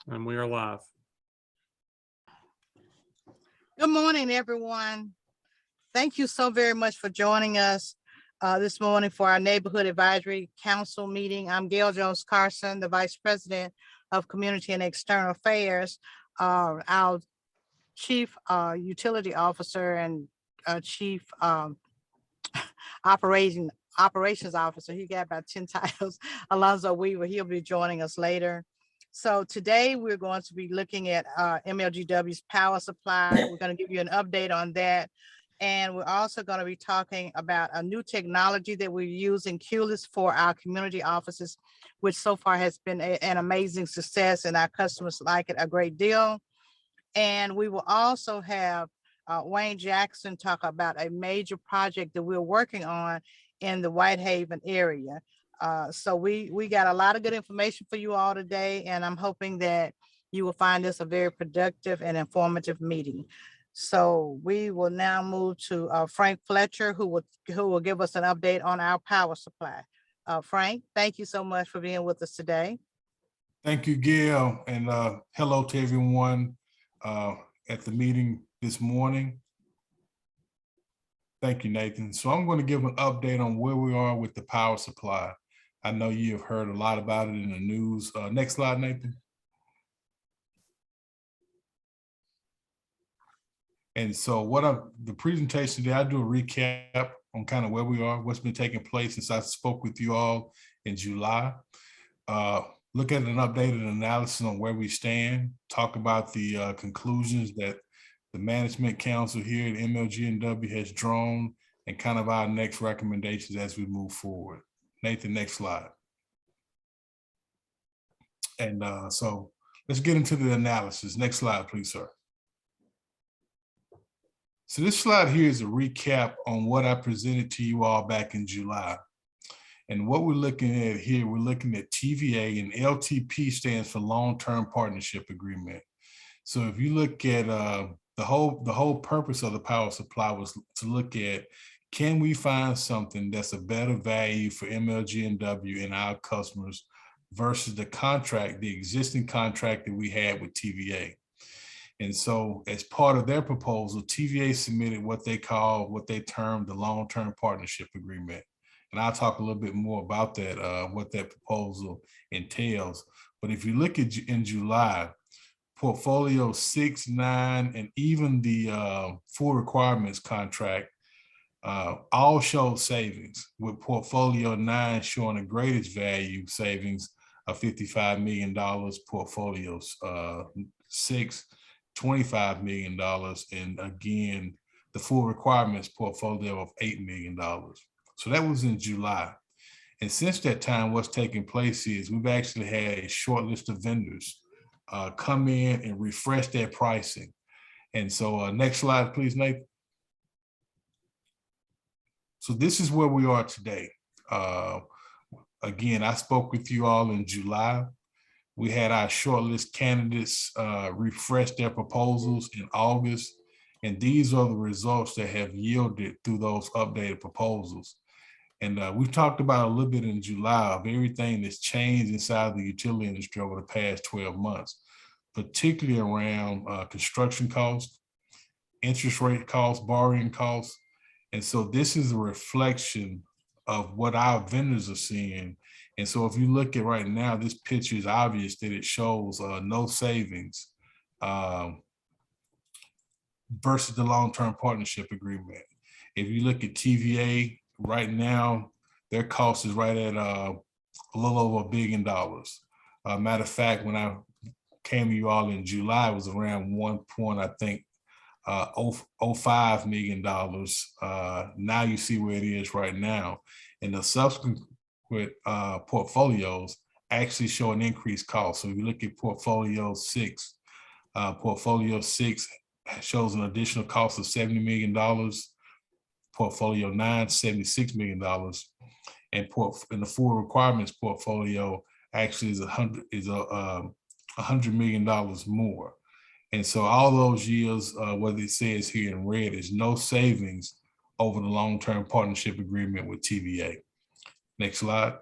And we are live. Good morning, everyone. Thank you so very much for joining us this morning for our Neighborhood Advisory Council meeting. I'm Gail Jones Carson, the Vice President of Community and External Affairs. Our Chief Utility Officer and Chief Operations Officer, he got about 10 titles, Alonzo Weaver, he'll be joining us later. So today we're going to be looking at MLGW's power supply. We're going to give you an update on that. And we're also going to be talking about a new technology that we're using, QLIS, for our community offices, which so far has been an amazing success and our customers like it a great deal. And we will also have Wayne Jackson talk about a major project that we're working on in the Whitehaven area. So we got a lot of good information for you all today, and I'm hoping that you will find this a very productive and informative meeting. So we will now move to Frank Fletcher, who will give us an update on our power supply. Frank, thank you so much for being with us today. Thank you, Gail, and hello to everyone at the meeting this morning. Thank you, Nathan. So I'm going to give an update on where we are with the power supply. I know you have heard a lot about it in the news. Next slide, Nathan. And so the presentation today, I do a recap on kind of where we are, what's been taking place since I spoke with you all in July. Look at an updated analysis on where we stand, talk about the conclusions that the management council here at MLGW has drawn, and kind of our next recommendations as we move forward. Nathan, next slide. And so let's get into the analysis. Next slide, please, sir. So this slide here is a recap on what I presented to you all back in July. And what we're looking at here, we're looking at TVA, and LTP stands for Long-Term Partnership Agreement. So if you look at the whole purpose of the power supply was to look at, can we find something that's a better value for MLGW and our customers versus the contract, the existing contract that we had with TVA. And so as part of their proposal, TVA submitted what they termed the Long-Term Partnership Agreement. And I'll talk a little bit more about that, what that proposal entails. But if you look at in July, portfolio 6, 9, and even the full requirements contract all showed savings, with portfolio 9 showing the greatest value savings of $55 million, portfolios 6, $25 million, and again, the full requirements portfolio of $8 million. So that was in July. And since that time, what's taking place is we've actually had a short list of vendors come in and refresh their pricing. And so next slide, please, Nathan. So this is where we are today. Again, I spoke with you all in July. We had our shortlist candidates refresh their proposals in August. And these are the results that have yielded through those updated proposals. And we've talked about a little bit in July of everything that's changed inside the utility industry over the past 12 months, particularly around construction costs, interest rate costs, borrowing costs. And so this is a reflection of what our vendors are seeing. And so if you look at right now, this picture is obvious that it shows no savings versus the long-term partnership agreement. If you look at TVA right now, their cost is right at a little over $1 billion. Matter of fact, when I came to you all in July, it was around $1.05 million. Now you see where it is right now. And the subsequent portfolios actually show an increased cost. So if you look at portfolio 6 shows an additional cost of $70 million. Portfolio 9, $76 million. And the full requirements portfolio actually is $100 million more. And so all those years, what it says here in red is no savings over the long-term partnership agreement with TVA. Next slide.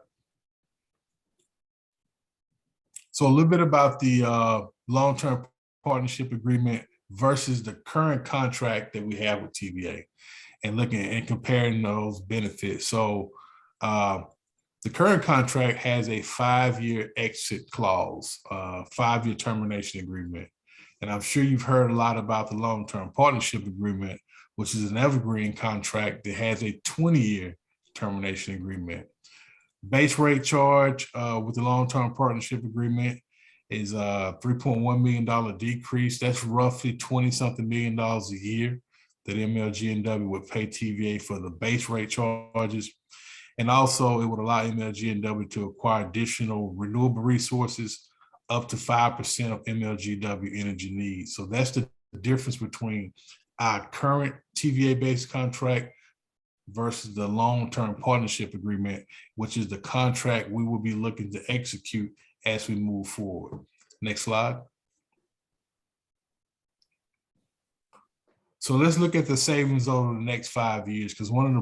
So a little bit about the long-term partnership agreement versus the current contract that we have with TVA, and looking and comparing those benefits. So the current contract has a 5-year exit clause, 5-year termination agreement. And I'm sure you've heard a lot about the long-term partnership agreement, which is an evergreen contract that has a 20-year termination agreement. Base rate charge with the long-term partnership agreement is a $3.1 million decrease. That's roughly 20-something million dollars a year that MLGW would pay TVA for the base rate charges. And also it would allow MLGW to acquire additional renewable resources up to 5% of MLGW energy needs. So that's the difference between our current TVA-based contract versus the long-term partnership agreement, which is the contract we will be looking to execute as we move forward. Next slide. So let's look at the savings over the next 5 years, because one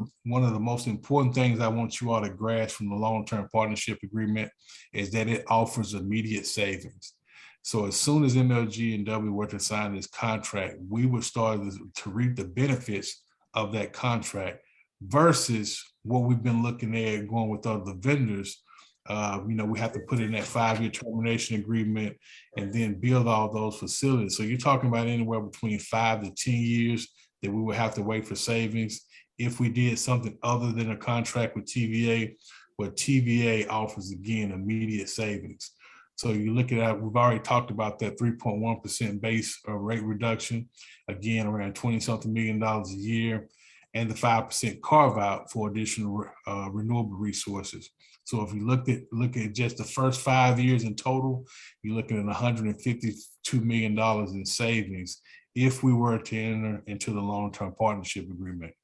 of the most important things I want you all to grasp from the long-term partnership agreement is that it offers immediate savings. So as soon as MLG&W were to sign this contract, we would start to reap the benefits of that contract versus what we've been looking at going with other vendors. We have to put in that 5-year termination agreement and then build all those facilities. So you're talking about anywhere between 5 to 10 years that we would have to wait for savings if we did something other than a contract with TVA, where TVA offers, again, immediate savings. So you look at, we've already talked about that 3.1% base rate reduction, again, around 20-something million dollars a year, and the 5% carve out for additional renewable resources. So if you look at just the first 5 years in total, you're looking at $152 million in savings if we were to enter into the long-term partnership agreement.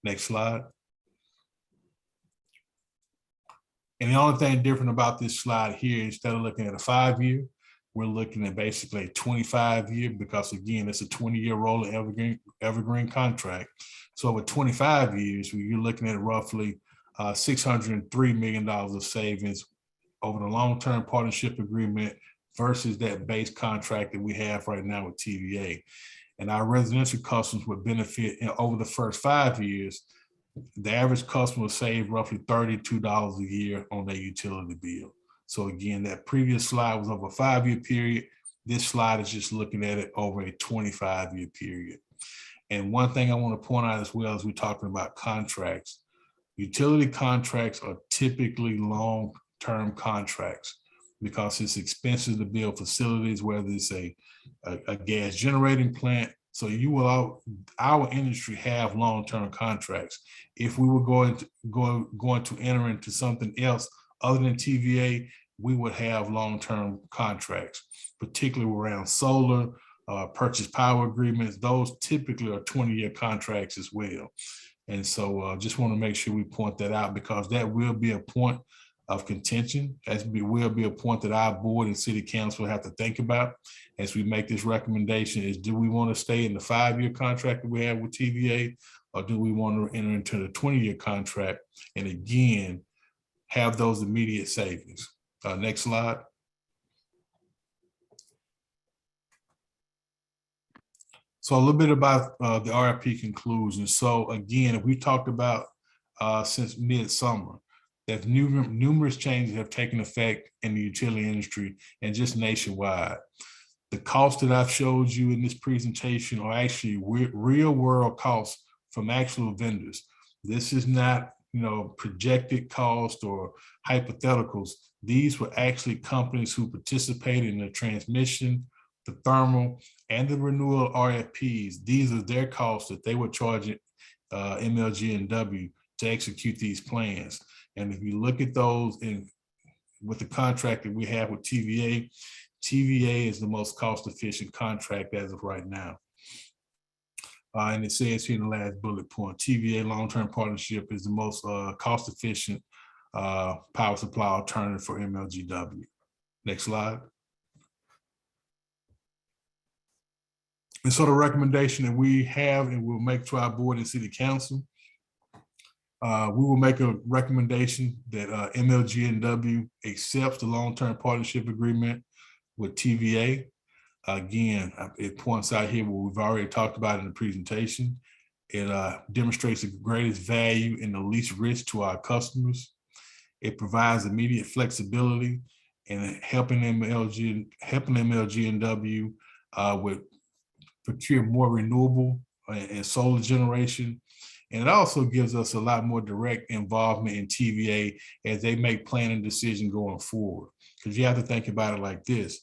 Next slide. And the only thing different about this slide here, instead of looking at a 5-year, we're looking at basically a 25-year, because again, it's a 20-year rolling evergreen contract. So with 25 years, you're looking at roughly $603 million of savings over the long-term partnership agreement versus that base contract that we have right now with TVA. And our residential customers would benefit over the first 5 years. The average customer will save roughly $32 a year on their utility bill. So again, that previous slide was over a 5-year period. This slide is just looking at it over a 25-year period. And one thing I want to point out as well as we're talking about contracts, utility contracts are typically long-term contracts because it's expensive to build facilities, whether it's a gas generating plant. So our industry have long-term contracts. If we were going to enter into something else other than TVA, we would have long-term contracts, particularly around solar, purchase power agreements. Those typically are 20-year contracts as well. And so just want to make sure we point that out, because that will be a point of contention. Will be a point that our board and city council have to think about as we make this recommendation is, do we want to stay in the 5-year contract that we have with TVA, or do we want to enter into the 20-year contract and again, have those immediate savings? Next slide. So a little bit about the RFP conclusion. So again, we talked about since midsummer that numerous changes have taken effect in the utility industry and just nationwide. The costs that I've showed you in this presentation are actually real world costs from actual vendors. This is not, projected cost or hypotheticals. These were actually companies who participated in the transmission, the thermal, and the renewal RFPs. These are their costs that they were charging MLG&W to execute these plans. And if you look at those with the contract that we have with TVA, TVA is the most cost-efficient contract as of right now. And it says here in the last bullet point, TVA long-term partnership is the most cost-efficient power supply alternative for MLGW. Next slide. And so the recommendation that we have and we'll make to our board and city council, we will make a recommendation that MLG&W accepts the long-term partnership agreement with TVA. Again, it points out here what we've already talked about in the presentation. It demonstrates the greatest value and the least risk to our customers. It provides immediate flexibility in helping MLGW with procure more renewable and solar generation. And it also gives us a lot more direct involvement in TVA as they make planning decisions going forward. Because you have to think about it like this.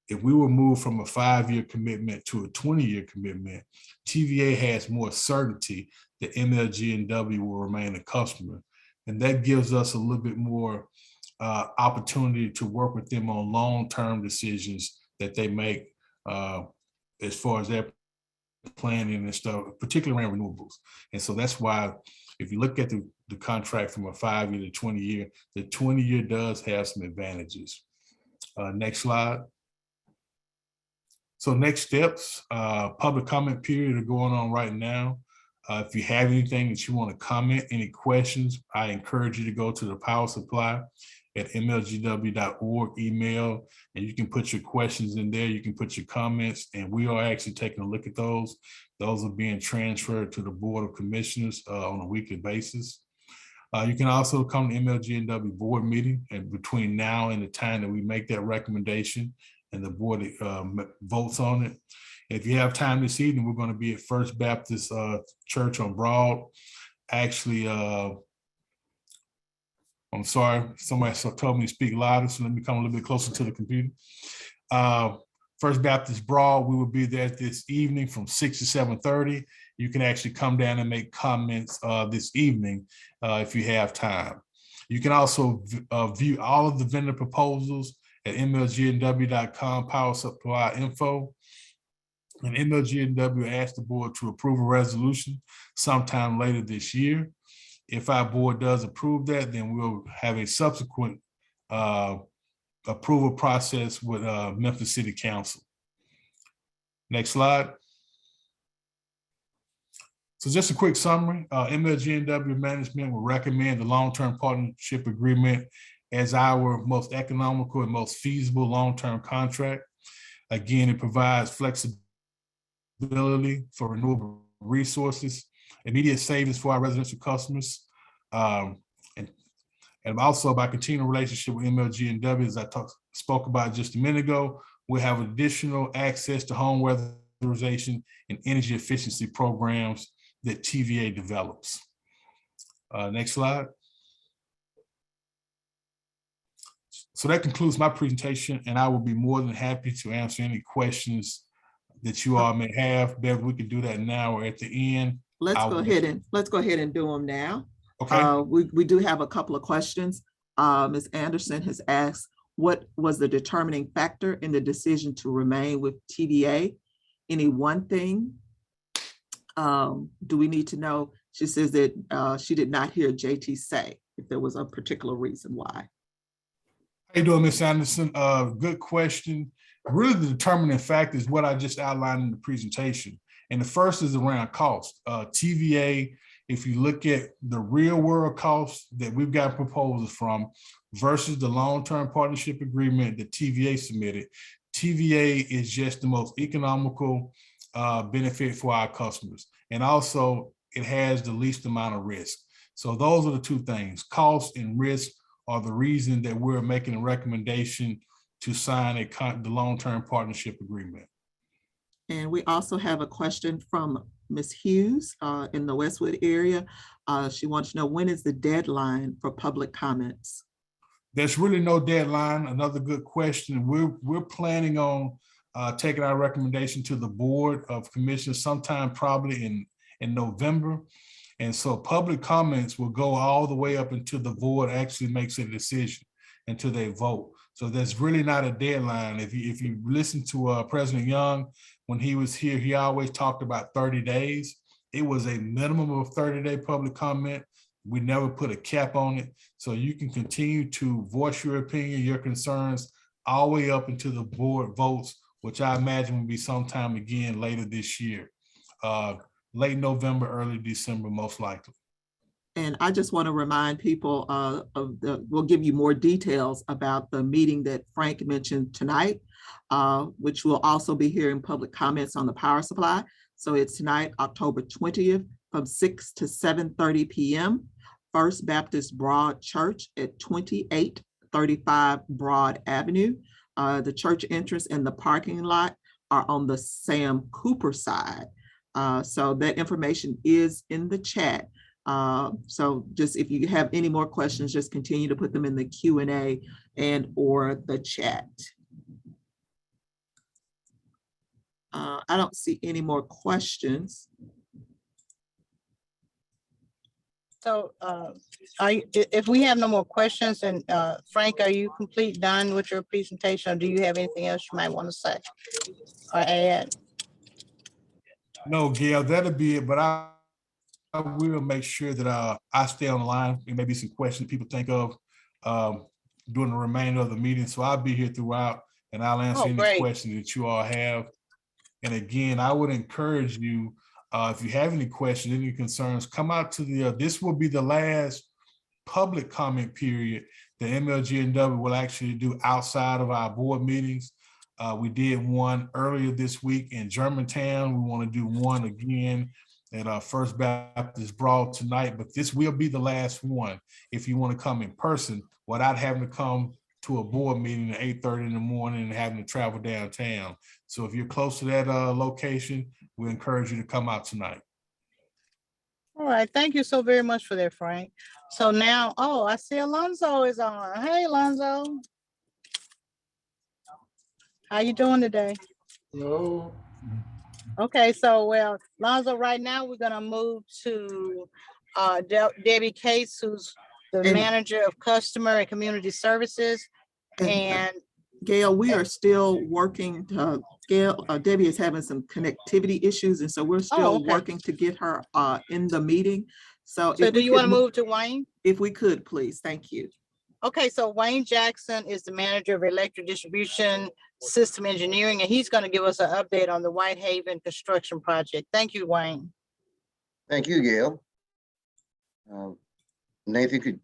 If we were moved from a 5-year commitment to a 20-year commitment, TVA has more certainty that MLGW will remain a customer. And that gives us a little bit more opportunity to work with them on long-term decisions that they make as far as their planning and stuff, particularly around renewables. And so that's why if you look at the contract from a 5-year to 20-year, the 20-year does have some advantages. Next slide. So next steps, public comment period are going on right now. If you have anything that you want to comment, any questions, I encourage you to go to the power supply at mlgw.org email, and you can put your questions in there. You can put your comments, and we are actually taking a look at those. Those are being transferred to the Board of Commissioners on a weekly basis. You can also come to MLGW board meeting, and between now and the time that we make that recommendation and the board votes on it. If you have time this evening, we're going to be at First Baptist Church on Broad. Actually, I'm sorry, somebody told me to speak louder, so let me come a little bit closer to the computer. First Baptist Broad, we will be there this evening from 6 to 7:30. You can actually come down and make comments this evening if you have time. You can also view all of the vendor proposals at mlgnw.com power supply info. And MLGW asked the board to approve a resolution sometime later this year. If our board does approve that, then we'll have a subsequent approval process with Memphis City Council. Next slide. So just a quick summary, MLGW management will recommend the long-term partnership agreement as our most economical and most feasible long-term contract. Again, it provides flexibility for renewable resources, immediate savings for our residential customers, and also by continuing relationship with MLGW, as I spoke about just a minute ago, we have additional access to home weatherization and energy efficiency programs that TVA develops. Next slide. So that concludes my presentation, and I will be more than happy to answer any questions that you all may have. Bev, we can do that now or at the end. Let's go ahead and do them now. Okay. We do have a couple of questions. Ms. Anderson has asked, what was the determining factor in the decision to remain with TVA? Any one thing? Do we need to know? She says that she did not hear JT say if there was a particular reason why. How you doing, Ms. Anderson? Good question. Really, the determining factor is what I just outlined in the presentation. And the first is around cost. TVA, if you look at the real world costs that we've got proposals from versus the long-term partnership agreement that TVA submitted, TVA is just the most economical benefit for our customers. And also it has the least amount of risk. So those are the two things. Cost and risk are the reason that we're making a recommendation to sign the long-term partnership agreement. And we also have a question from Ms. Hughes in the Westwood area. She wants to know, when is the deadline for public comments? There's really no deadline. Another good question. We're planning on taking our recommendation to the Board of Commissioners sometime probably in November. And so public comments will go all the way up until the board actually makes a decision, until they vote. So there's really not a deadline. If you listen to President Young, when he was here, he always talked about 30 days. It was a minimum of 30-day public comment. We never put a cap on it. So you can continue to voice your opinion, your concerns, all the way up until the board votes, which I imagine will be sometime again later this year. Late November, early December, most likely. And I just want to remind people we'll give you more details about the meeting that Frank mentioned tonight, which will also be hearing public comments on the power supply. So it's tonight, October 20th, from 6 to 7:30 p.m. First Baptist Broad Church at 2835 Broad Avenue. The church entrance and the parking lot are on the Sam Cooper side. So that information is in the chat. So just if you have any more questions, just continue to put them in the Q&A and or the chat. I don't see any more questions. So if we have no more questions, and Frank, are you done with your presentation, or do you have anything else you might want to say or add? No, Gail, that'll be it, but I will make sure that I stay on the line. There may be some questions people think of during the remainder of the meeting. So I'll be here throughout and I'll answer any questions that you all have. And again, I would encourage you, if you have any questions, any concerns, come out to this will be the last public comment period the MLGW will actually do outside of our board meetings. We did one earlier this week in Germantown. We want to do one again at First Baptist Broad tonight, but this will be the last one if you want to come in person without having to come to a board meeting at 8:30 in the morning and having to travel downtown. So if you're close to that location, we encourage you to come out tonight. All right, thank you so very much for that, Frank. So now, oh, I see Alonzo is on. Hey, Alonzo. How you doing today? Hello. Okay, so well, Alonzo, right now we're gonna move to Debbie Case, who's the manager of customer and community services. And Gail, we are still working. Gail, Debbie is having some connectivity issues, and so we're still working to get her in the meeting. So do you want to move to Wayne? If we could, please. Thank you. Okay, so Wayne Jackson is the manager of electric distribution system engineering, and he's going to give us an update on the Whitehaven construction project. Thank you, Wayne. Thank you, Gail. Nathan, could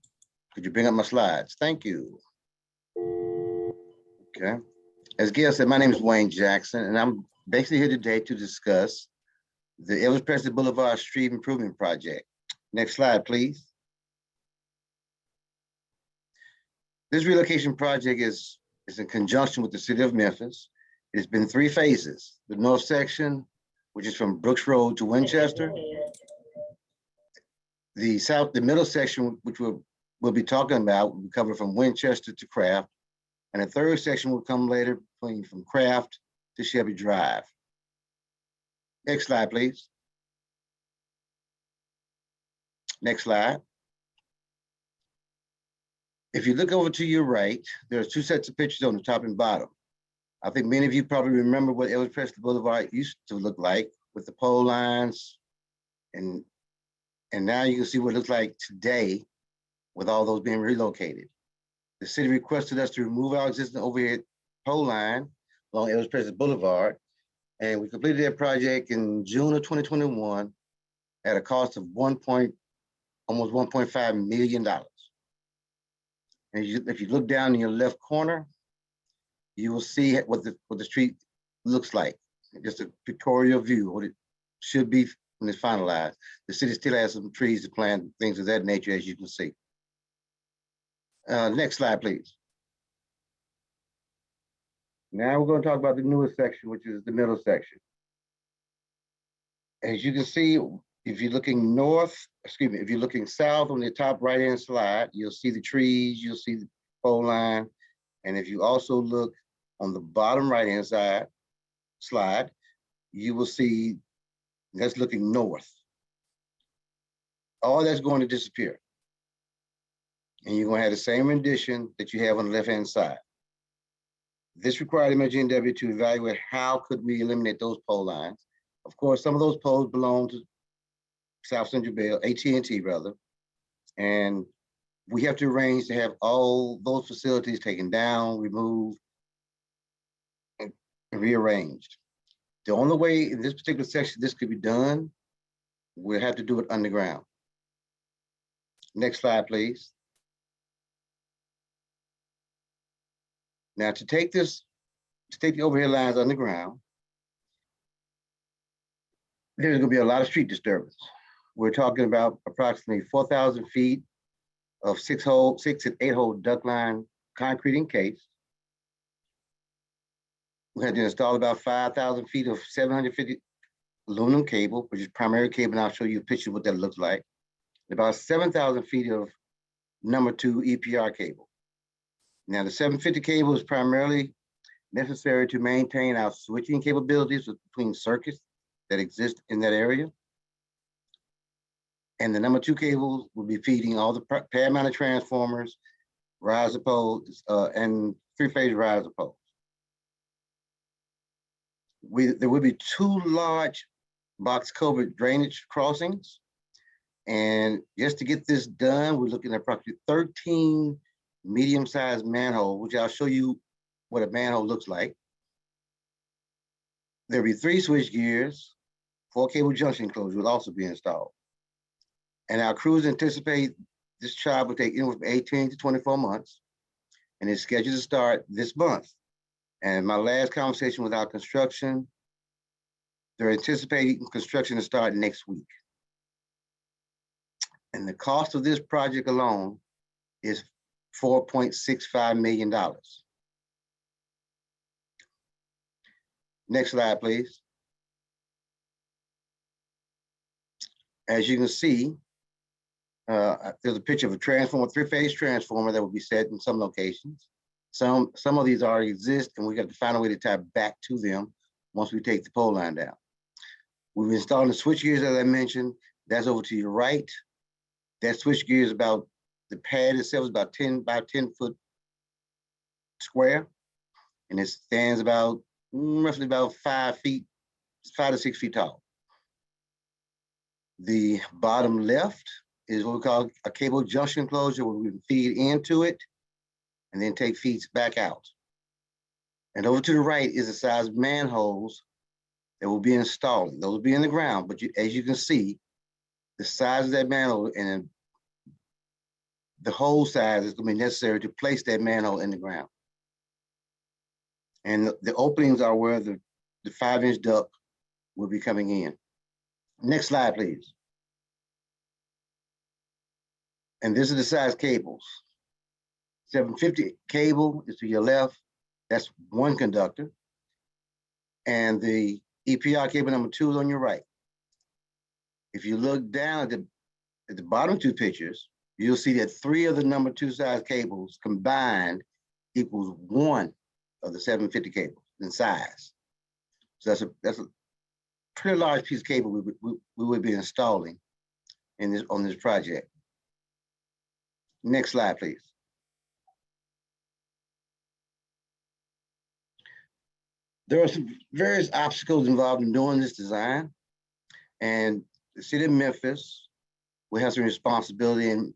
you bring up my slides? Thank you. Okay. As Gail said, my name is Wayne Jackson, and I'm basically here today to discuss the Elvis Presley Boulevard Street Improvement Project. Next slide, please. This relocation project is in conjunction with the city of Memphis. It's been 3 phases. The north section, which is from Brooks Road to Winchester. The middle section, which we'll be talking about, will be covered from Winchester to Craft. And the third section will come later, from Craft to Shelby Drive. Next slide, please. Next slide. If you look over to your right, there's 2 sets of pictures on the top and bottom. I think many of you probably remember what Elvis Presley Boulevard used to look like with the pole lines. And now you can see what it looks like today with all those being relocated. The city requested us to remove our existing overhead pole line along Elvis Presley Boulevard. And we completed that project in June of 2021 at a cost of almost $1.5 million. And if you look down in your left corner, you will see what the street looks like. Just a pictorial view of what it should be when it's finalized. The city still has some trees to plant, things of that nature, as you can see. Next slide, please. Now we're going to talk about the newest section, which is the middle section. As you can see, if you're looking if you're looking south on the top right-hand slide, you'll see the trees, you'll see the pole line. And if you also look on the bottom right-hand side slide, you will see that's looking north. All that's going to disappear. And you're going to have the same rendition that you have on the left-hand side. This required MLGW to evaluate how could we eliminate those pole lines. Of course, some of those poles belong to South Central Bell, AT&T rather, and we have to arrange to have all those facilities taken down, removed, and rearranged. The only way in this particular section this could be done, we'll have to do it underground. Next slide, please. Now to take the overhead lines underground, there's gonna be a lot of street disturbance. We're talking about approximately 4,000 feet of 6 and 8 hole duct line concrete encased. We had to install about 5,000 feet of 750 aluminum cable, which is primary cable, and I'll show you a picture of what that looks like. About 7,000 feet of number 2 EPR cable. Now the 750 cable is primarily necessary to maintain our switching capabilities between circuits that exist in that area. And the number 2 cables will be feeding all the pad mounted transformers, riser poles, and 3-phase riser poles. There will be 2 large box culvert drainage crossings. And just to get this done, we're looking at approximately 13 medium-sized manholes, which I'll show you what a manhole looks like. There'll be 3 switch gears, 4 cable junction enclosures will also be installed. And our crews anticipate this job will take anywhere from 18 to 24 months, and it's scheduled to start this month. And my last conversation with our construction, they're anticipating construction to start next week. And the cost of this project alone is $4.65 million. Next slide, please. As you can see, there's a picture of a transformer, 3-phase transformer that will be set in some locations. Some of these already exist, and we got to find a way to tie back to them once we take the pole line down. We've installed the switch gears, as I mentioned. That's over to your right. That switch gear is about, the pad itself is about 10 by 10 foot square, and it stands about roughly about 5 to 6 feet tall. The bottom left is what we call a cable junction enclosure, where we feed into it and then take feeds back out. And over to the right is the size of manholes that will be installing. Those will be in the ground, but as you can see, the size of that manhole and the hole size is going to be necessary to place that manhole in the ground. And the openings are where the 5-inch duct will be coming in. Next slide, please. And this is the size cables. 750 cable is to your left. That's 1 conductor. And the EPR cable number 2 is on your right. If you look down at the bottom 2 pictures, you'll see that 3 of the number 2 size cables combined equals 1 of the 750 cables in size. So that's a pretty large piece of cable we would be installing on this project. Next slide, please. There are some various obstacles involved in doing this design, and the city of Memphis will have some responsibility in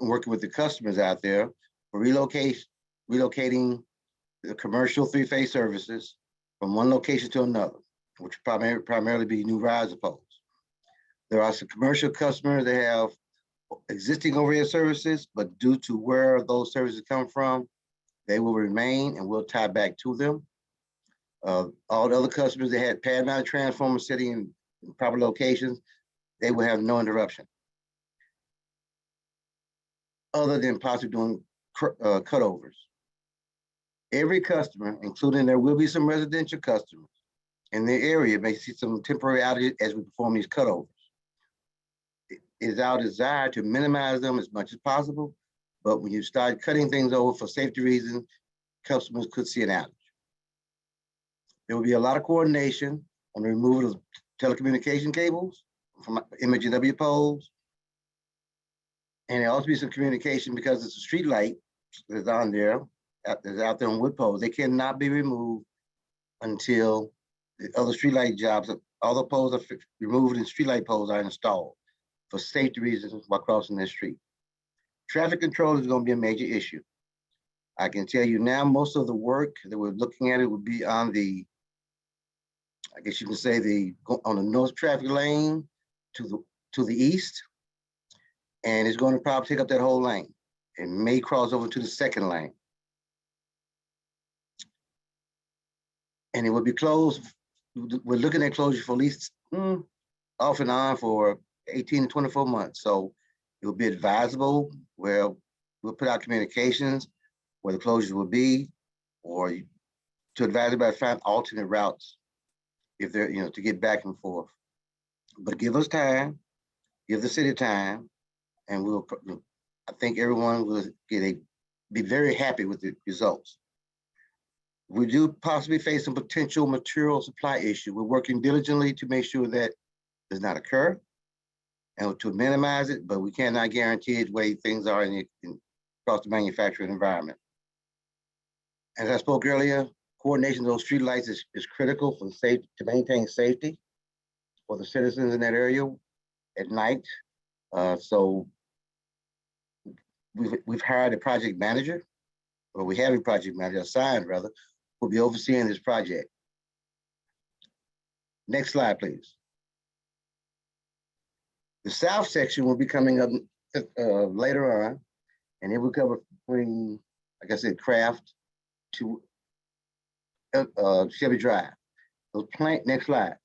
working with the customers out there for relocating the commercial 3-phase services from one location to another, which will primarily be new riser poles. There are some commercial customers that have existing overhead services, but due to where those services come from, they will remain and we'll tie back to them. All the other customers that had pad mounted transformers sitting in proper locations, they will have no interruption, other than possibly doing cutovers. Every customer, including there will be some residential customers in the area, may see some temporary outages as we perform these cutovers. It is our desire to minimize them as much as possible, but when you start cutting things over for safety reasons, customers could see an outage. There will be a lot of coordination on the removal of telecommunication cables from MLGW poles. And there also be some communication because it's a street light that's on there, that's out there on wood poles. They cannot be removed until the other street light jobs, all the poles are removed and street light poles are installed for safety reasons while crossing that street. Traffic control is going to be a major issue. I can tell you now, most of the work that we're looking at, it would be on the, I guess you can say on the north traffic lane to the east. And it's going to probably take up that whole lane. It may cross over to the second lane. And it will be closed. We're looking at closure for at least off and on for 18 to 24 months. So it will be advisable where we'll put out communications where the closures will be, or to advise about find alternate routes if they're, to get back and forth. But give us time, give the city time, and I think everyone will be very happy with the results. We do possibly face some potential material supply issue. We're working diligently to make sure that does not occur and to minimize it, but we cannot guarantee it the way things are across the manufacturing environment. As I spoke earlier, coordination of those street lights is critical for to maintain safety for the citizens in that area at night. So we've hired a project manager, or we have a project manager assigned rather, who will be overseeing this project. Next slide, please. The south section will be coming up later on, and it will cover between, like I said, Craft to Chevy Drive. Next slide.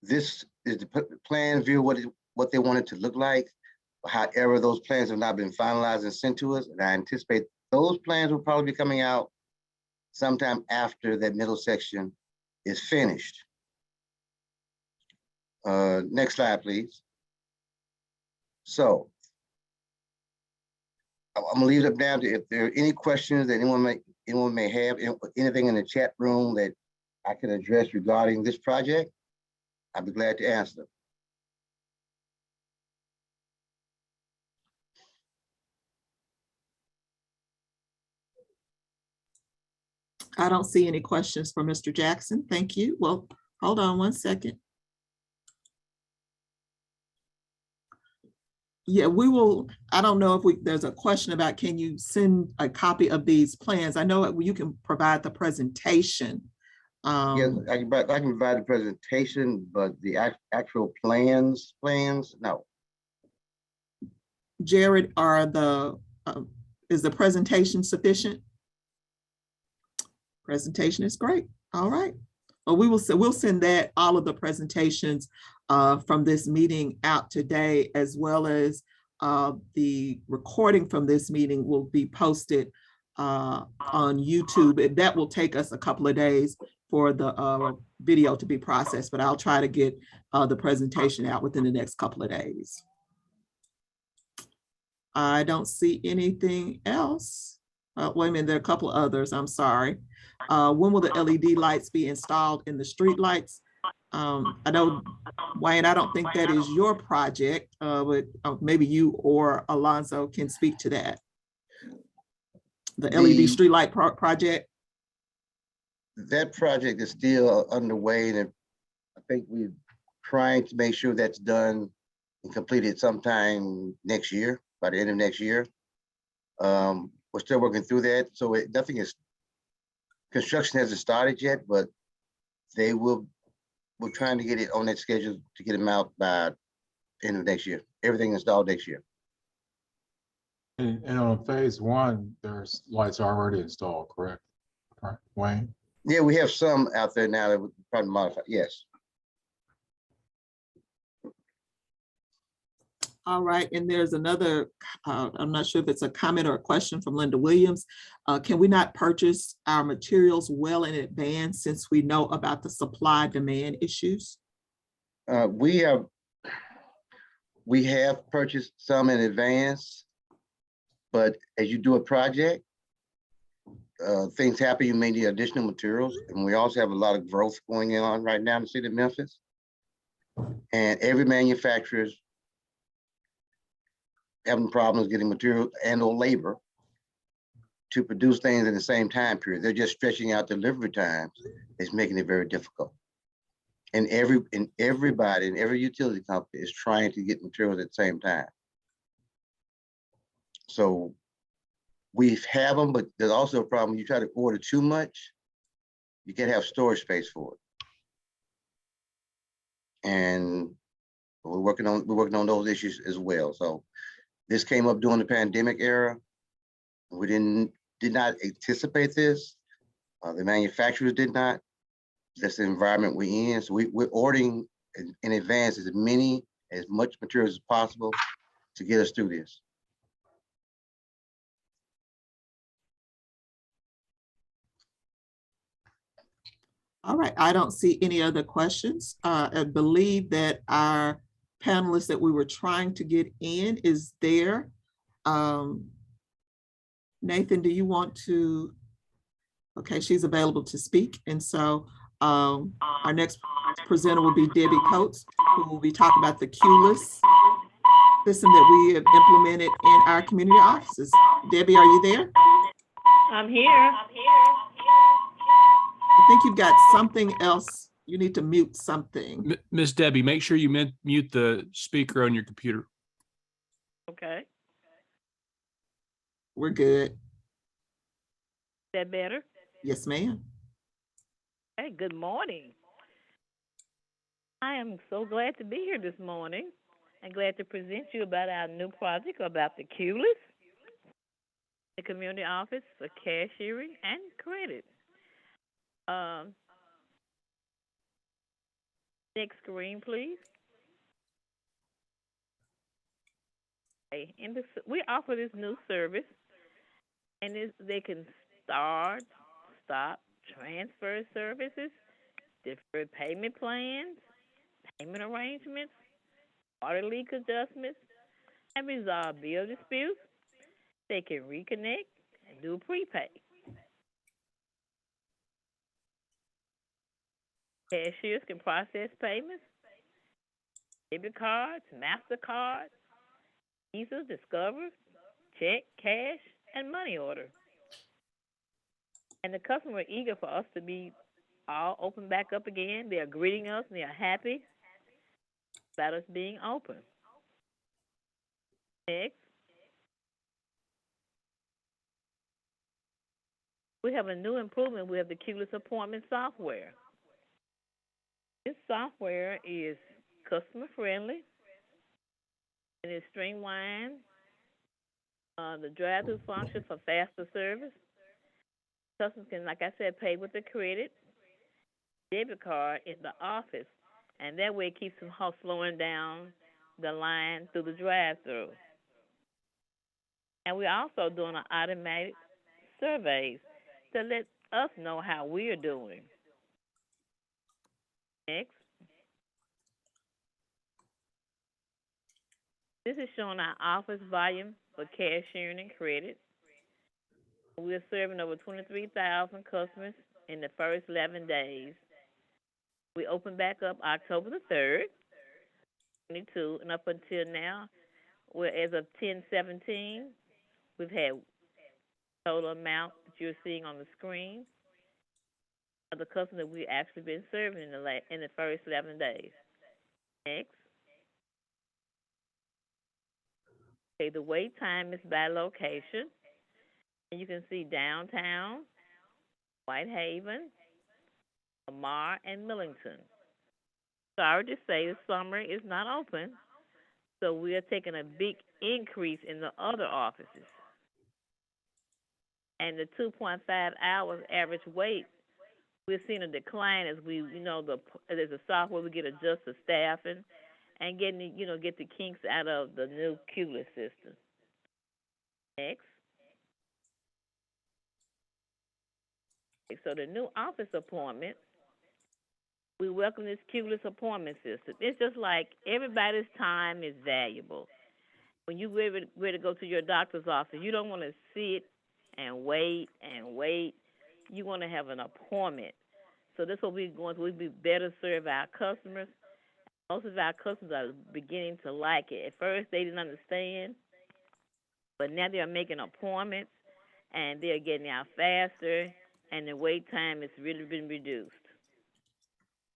This is the plan view, what they want it to look like. However, those plans have not been finalized and sent to us, and I anticipate those plans will probably be coming out sometime after that middle section is finished. Next slide, please. So I'm gonna leave it down to if there are any questions that anyone may have, anything in the chat room that I can address regarding this project, I'd be glad to answer them. I don't see any questions for Mr. Jackson. Thank you. Well, hold on one second. Yeah, we will. I don't know if there's a question about, can you send a copy of these plans? I know you can provide the presentation. Yes, I can provide the presentation, but the actual plans, no. Jared, is the presentation sufficient? Presentation is great. All right. Well, we'll send all of the presentations from this meeting out today, as well as the recording from this meeting will be posted on YouTube. That will take us a couple of days for the video to be processed, but I'll try to get the presentation out within the next couple of days. I don't see anything else. Wait a minute, there are a couple of others, I'm sorry. When will the LED lights be installed in the street lights? I know, Wayne, I don't think that is your project, but maybe you or Alonzo can speak to that. The LED street light project? That project is still underway, and I think we're trying to make sure that's done and completed sometime next year, by the end of next year. We're still working through that, so construction hasn't started yet, but we're trying to get it on that schedule to get them out by end of next year. Everything installed next year. And on phase one, there's lights already installed, correct? Right, Wayne? Yeah, we have some out there now that we probably modify. Yes. All right, and there's another, I'm not sure if it's a comment or a question from Linda Williams. Can we not purchase our materials well in advance since we know about the supply demand issues? We have purchased some in advance, but as you do a project, things happen, you may need additional materials. And we also have a lot of growth going on right now in the city of Memphis. And every manufacturer is having problems getting material and or labor to produce things in the same time period. They're just stretching out delivery times. It's making it very difficult. And everybody and every utility company is trying to get materials at the same time. So we have them, but there's also a problem. You try to order too much, you can't have storage space for it. And we're we're working on those issues as well. So this came up during the pandemic era. We did not anticipate this. The manufacturers did not. That's the environment we're in. So we're ordering in advance as much material as possible to get us through this. All right, I don't see any other questions. I believe that our panelist that we were trying to get in is there. Nathan, do you want to? Okay, she's available to speak. And so our next presenter will be Debbie Coates, who will be talking about the QLIS system that we have implemented in our community offices. Debbie, are you there? I'm here. I think you've got something else. You need to mute something. Miss Debbie, make sure you mute the speaker on your computer. Okay. We're good. Is that better? Yes, ma'am. Hey, good morning. I am so glad to be here this morning and glad to present you about our new project about the QLIS, the community office for cashiering and credit. Next screen, please. Okay, we offer this new service, and they can start, stop, transfer services, deferred payment plans, payment arrangements, water leak adjustments, and resolve bill disputes. They can reconnect and do prepay. Cashiers can process payments, debit cards, MasterCard, Visa, Discover, check, cash, and money order. And the customer are eager for us to be all open back up again. They are greeting us and they are happy about us being open. Next. We have a new improvement. We have the QLIS appointment software. This software is customer friendly and it's streamlined. The drive-through function for faster service. Customers can, like I said, pay with a credit, debit card in the office, and that way it keeps them slowing down the line through the drive-through. And we're also doing an automatic surveys to let us know how we're doing. Next. This is showing our office volume for cashiering and credit. We're serving over 23,000 customers in the first 11 days. We opened back up October the 3rd, 22, and up until now, as of 10/17, we've had total amount that you're seeing on the screen of the customers that we've actually been serving in the first 11 days. Next. Okay, the wait time is by location. And you can see downtown, Whitehaven, Lamar, and Millington. Sorry to say the summer is not open, so we are taking a big increase in the other offices. And the 2.5 hours average wait, we're seeing a decline as there's a software we get adjust the staffing and get the kinks out of the new QLIS system. Next. So the new office appointment, we welcome this QLIS appointment system. It's just like everybody's time is valuable. When you're ready to go to your doctor's office, you don't want to sit and wait and wait. You want to have an appointment. So this is what we're going to. We be better serve our customers. Most of our customers are beginning to like it. At first, they didn't understand, but now they are making appointments, and they are getting out faster, and the wait time has really been reduced.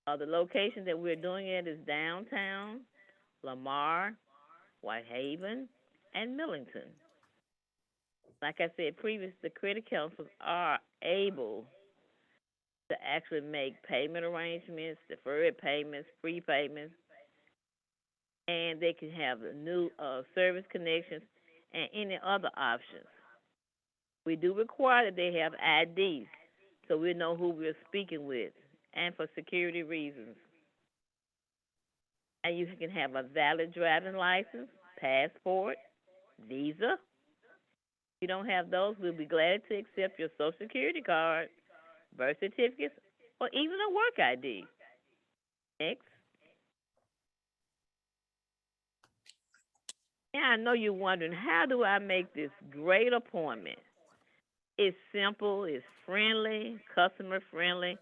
The location that we're doing it is downtown, Lamar, Whitehaven, and Millington. Like I said previously, the credit councils are able to actually make payment arrangements, deferred payments, prepayments, and they can have the new service connections and any other options. We do require that they have IDs so we know who we're speaking with and for security reasons. And you can have a valid driving license, passport, visa. If you don't have those, we'll be glad to accept your social security card, birth certificates, or even a work ID. Next. Now I know you're wondering, how do I make this great appointment? It's simple, it's friendly, customer friendly.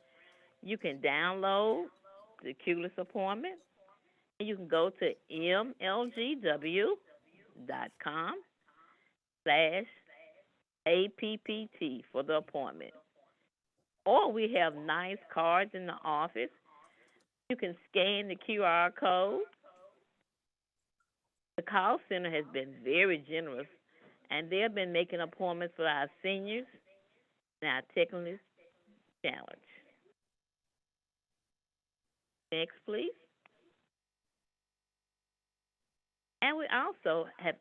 You can download the Cubulus appointment, and you can go to mlgw.com/APPT for the appointment. Or we have nice cards in the office. You can scan the QR code. The call center has been very generous, and they have been making appointments for our seniors and our technically challenged. Next, please. And we also have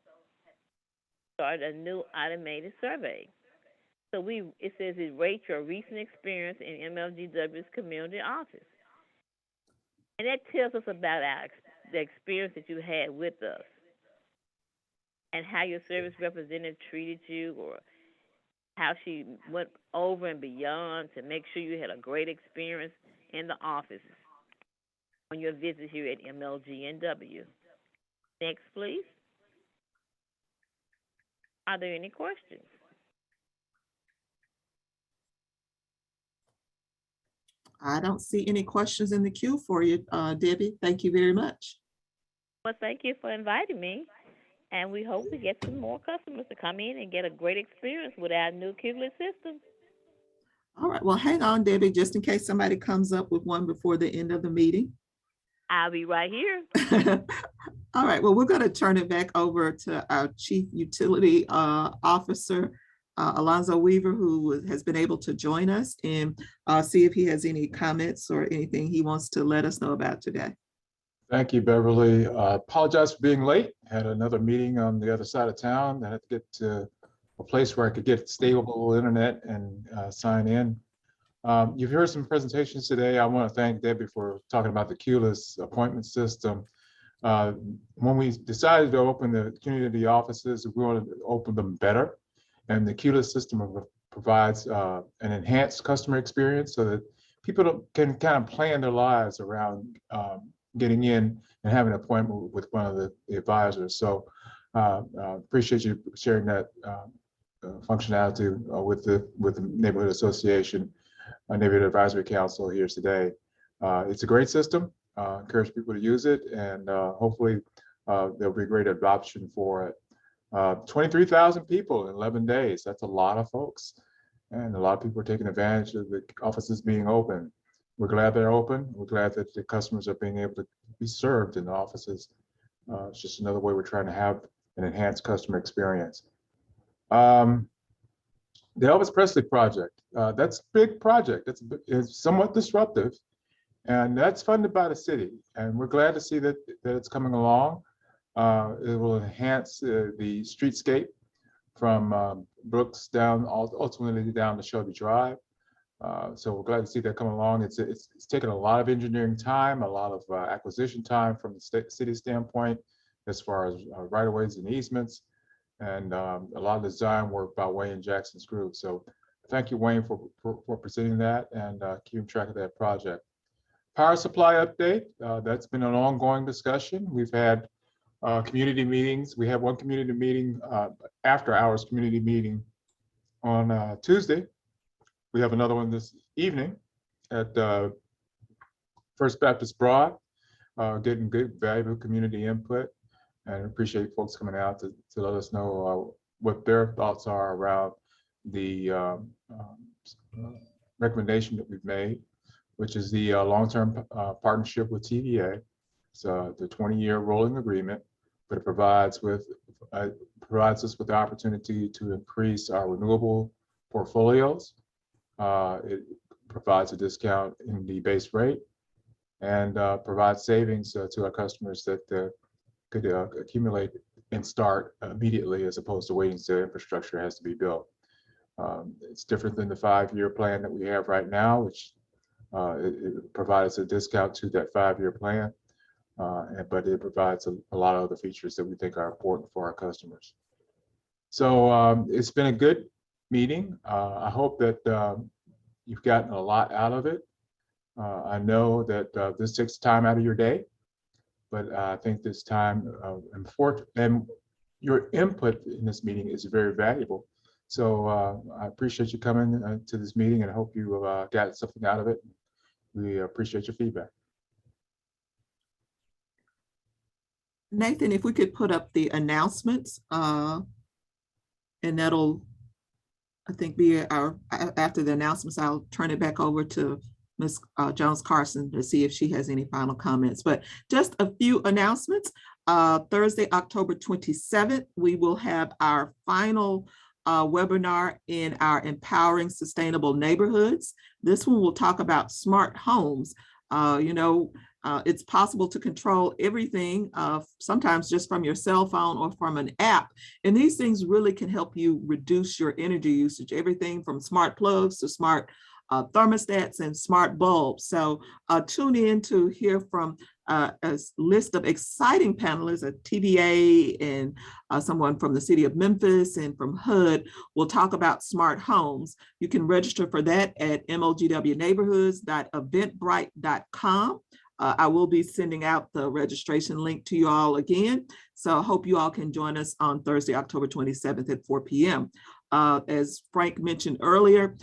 started a new automated survey. So it says it rates your recent experience in MLGW's community office. And that tells us about the experience that you had with us and how your service representative treated you, or how she went over and beyond to make sure you had a great experience in the office on your visit here at MLGW. Next, please. Are there any questions? I don't see any questions in the queue for you, Debbie. Thank you very much. Well, thank you for inviting me, and we hope we get some more customers to come in and get a great experience with our new Cubulus system. All right, well, hang on, Debbie, just in case somebody comes up with one before the end of the meeting. I'll be right here. All right, well, we're going to turn it back over to our Chief Utility Officer, Alonzo Weaver, who has been able to join us, and see if he has any comments or anything he wants to let us know about today. Thank you, Beverly. Apologize for being late. Had another meeting on the other side of town. I had to get to a place where I could get stable internet and sign in. You've heard some presentations today. I want to thank Debbie for talking about the Cubulus appointment system. When we decided to open the community offices, we wanted to open them better. And the Cubulus system provides an enhanced customer experience so that people can kind of plan their lives around getting in and having an appointment with one of the advisors. So appreciate you sharing that functionality with the Neighborhood Association, Neighborhood Advisory Council here today. It's a great system. Encourage people to use it, and hopefully there'll be great adoption for it. 23,000 people in 11 days. That's a lot of folks. And a lot of people are taking advantage of the offices being open. We're glad they're open. We're glad that the customers are being able to be served in the offices. It's just another way we're trying to have an enhanced customer experience. The Elvis Presley project, that's a big project. It's somewhat disruptive, and that's funded by the city. And we're glad to see that it's coming along. It will enhance the streetscape from Brooks down, ultimately down to Shelby Drive. So we're glad to see that come along. It's taken a lot of engineering time, a lot of acquisition time from the city standpoint, as far as right-of-ways and easements, and a lot of design work by Wayne Jackson's group. So thank you, Wayne, for presenting that and keeping track of that project. Power supply update, that's been an ongoing discussion. We've had community meetings. We have one community meeting, after hours community meeting on Tuesday. We have another one this evening at First Baptist Broad, getting good, valuable community input, and appreciate folks coming out to let us know what their thoughts are around the recommendation that we've made, which is the long-term partnership with TVA. So the 20-year rolling agreement, but it provides us with the opportunity to increase our renewable portfolios. It provides a discount in the base rate and provides savings to our customers that could accumulate and start immediately as opposed to waiting till infrastructure has to be built. It's different than the 5-year plan that we have right now, which it provides a discount to that 5-year plan, but it provides a lot of other features that we think are important for our customers. So it's been a good meeting. I hope that you've gotten a lot out of it. I know that this takes time out of your day, but I think this time and your input in this meeting is very valuable. So I appreciate you coming to this meeting, and I hope you got something out of it. We appreciate your feedback. Nathan, if we could put up the announcements, and that'll, I think, be after the announcements, I'll turn it back over to Ms. Jones Carson to see if she has any final comments. But just a few announcements. Thursday, October 27th, we will have our final webinar in our Empowering Sustainable Neighborhoods. This one will talk about smart homes. It's possible to control everything, sometimes just from your cell phone or from an app. And these things really can help you reduce your energy usage, everything from smart plugs to smart thermostats and smart bulbs. So tune in to hear from a list of exciting panelists, a TVA and someone from the city of Memphis and from HUD will talk about smart homes. You can register for that at mlgwneighborhoods.eventbrite.com. I will be sending out the registration link to you all again. So I hope you all can join us on Thursday, October 27th at 4 p.m. As Frank mentioned earlier,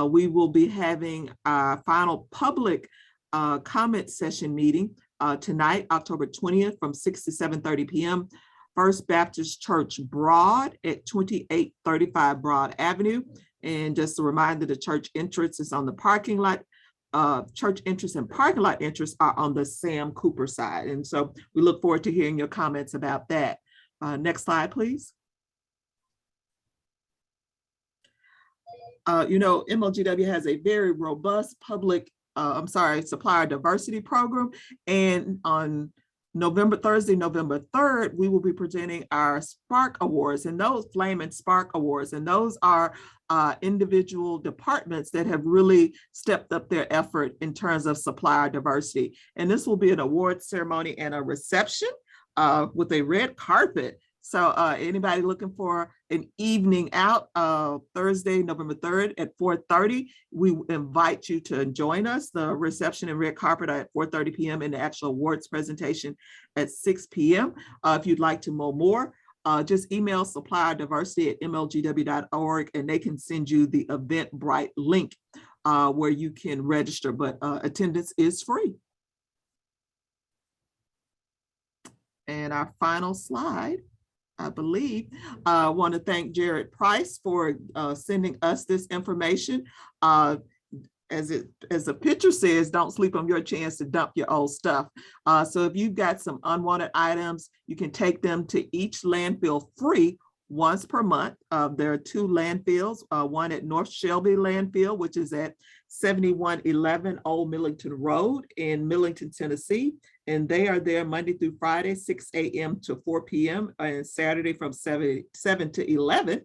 we will be having our final public comment session meeting tonight, October 20th from 6 to 7:30 p.m. First Baptist Church Broad at 2835 Broad Avenue. And just a reminder, the church entrance is on the parking lot. Church entrance and parking lot entrance are on the Sam Cooper side. And so we look forward to hearing your comments about that. Next slide, please. MLGW has a very robust supplier diversity program. And on Thursday, November 3rd, we will be presenting our Spark Awards, and those Flame and Spark Awards. And those are individual departments that have really stepped up their effort in terms of supplier diversity. And this will be an award ceremony and a reception with a red carpet. So anybody looking for an evening out, Thursday, November 3rd at 4:30, we invite you to join us. The reception and red carpet are at 4:30 p.m. and the actual awards presentation at 6 p.m. If you'd like to know more, just email supplierdiversity@mlgw.org and they can send you the Eventbrite link where you can register, but attendance is free. And our final slide, I believe, I want to thank Jared Price for sending us this information. As the picture says, don't sleep on your chance to dump your old stuff. So if you've got some unwanted items, you can take them to each landfill free once per month. There are 2 landfills, one at North Shelby Landfill, which is at 7111 Old Millington Road in Millington, Tennessee. And they are there Monday through Friday, 6 a.m. to 4 p.m. and Saturday from 7 to 11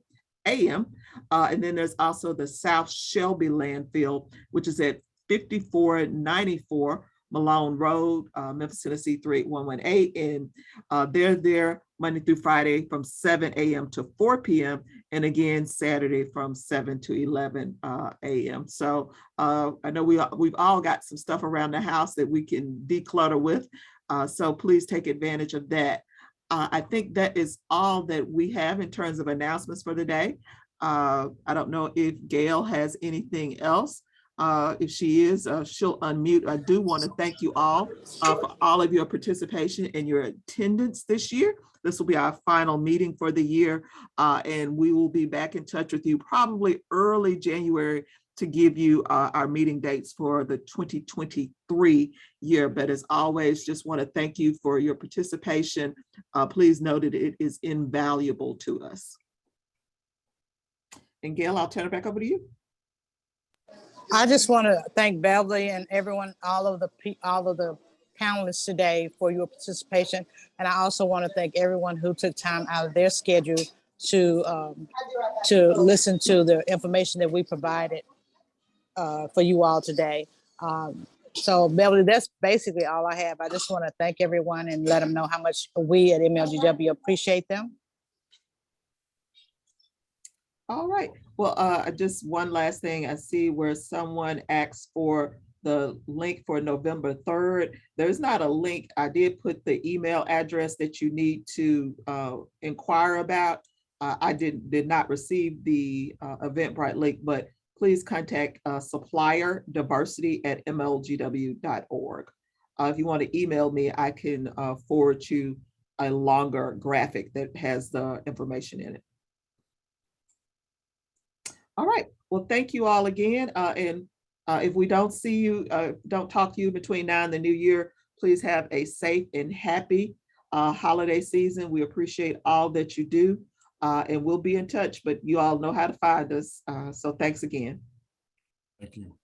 a.m. And then there's also the South Shelby Landfill, which is at 5494 Malone Road, Memphis, Tennessee 38118. And they're there Monday through Friday from 7 a.m. to 4 p.m. and again Saturday from 7 to 11 a.m. So I know we've all got some stuff around the house that we can declutter with. So please take advantage of that. I think that is all that we have in terms of announcements for the day. I don't know if Gail has anything else. If she is, she'll unmute. I do want to thank you all for all of your participation and your attendance this year. This will be our final meeting for the year, and we will be back in touch with you probably early January to give you our meeting dates for the 2023 year. But as always, just want to thank you for your participation. Please know that it is invaluable to us. And Gail, I'll turn it back over to you. I just want to thank Beverly and everyone, all of the panelists today for your participation. And I also want to thank everyone who took time out of their schedule to listen to the information that we provided for you all today. So Beverly, that's basically all I have. I just want to thank everyone and let them know how much we at MLGW appreciate them. All right. Well, just one last thing. I see where someone asked for the link for November 3rd. There's not a link. I did put the email address that you need to inquire about. I did not receive the Eventbrite link, but please contact supplierdiversity@mlgw.org. If you want to email me, I can forward you a longer graphic that has the information in it. All right. Well, thank you all again. And if we don't see you, don't talk to you between now and the new year, please have a safe and happy holiday season. We appreciate all that you do, and we'll be in touch, but you all know how to find us. So thanks again. Thank you.